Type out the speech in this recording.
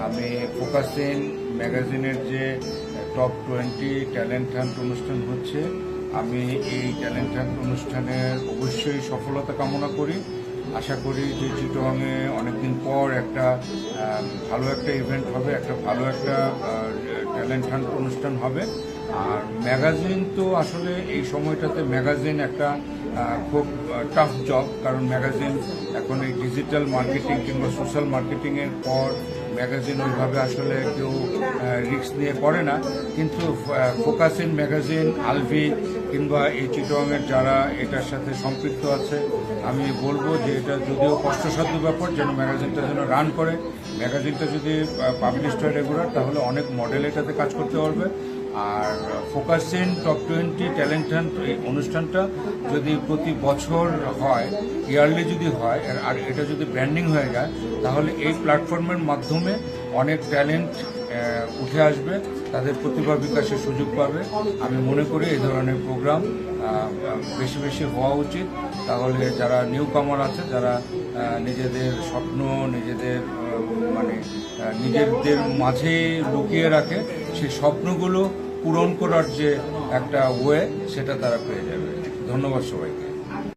আমি ফোকাসিন ম্যাগাজিনের যে টপ 20 ট্যালেন্ট হান্ট অনুষ্ঠান হচ্ছে, আমি এই ট্যালেন্ট হান্ট অনুষ্ঠানের অবশ্যই সফলতা কামনা করি। আশা করি যে চিটগাংয়ে অনেকদিন পর একটা ভালো একটা ইভেন্ট হবে, একটা ভালো একটা ট্যালেন্ট হান্ট অনুষ্ঠান হবে। আর ম্যাগাজিন তো আসলে এই সময়টাতে ম্যাগাজিন একটা খুব টাফ জব, কারণ ম্যাগাজিন এখন এই ডিজিটাল মার্কেটিং কিংবা সোশ্যাল মার্কেটিংয়ের পর ম্যাগাজিন ওইভাবে আসলে কেউ রিস্ক নিয়ে করে না। কিন্তু ফোকাসিন ম্যাগাজিন, আলভি কিংবা এই চিটগাংয়ের যারা এটার সাথে সম্পৃক্ত আছে, আমি বলবো যে এটা যদিও কষ্টসাধ্য ব্যাপার, যেন ম্যাগাজিনটা যেন রান করে। ম্যাগাজিনটা যদি পাবলিশড হয় রেগুলার, তাহলে অনেক মডেল এটাতে কাজ করতে পারবে। আর ফোকাসিন টপ 20 ট্যালেন্ট হান্ট এই অনুষ্ঠানটা যদি প্রতি বছর হয়, ইয়ারলি যদি হয়, আর এটা যদি ব্র্যান্ডিং হয়ে যায়, তাহলে এই প্ল্যাটফর্মের মাধ্যমে অনেক ট্যালেন্ট উঠে আসবে, তাদের প্রতিভা বিকাশের সুযোগ পাবে। আমি মনে করি এই ধরনের প্রোগ্রাম বেশি বেশি হওয়া উচিত। তাহলে যারা নিউ কামার আছে, যারা নিজেদের স্বপ্ন নিজেদের মাঝে লুকিয়ে রাখে, সেই স্বপ্নগুলো পূরণ করার যে একটা ওয়ে, সেটা তারা পেয়ে যাবে। ধন্যবাদ সবাইকে।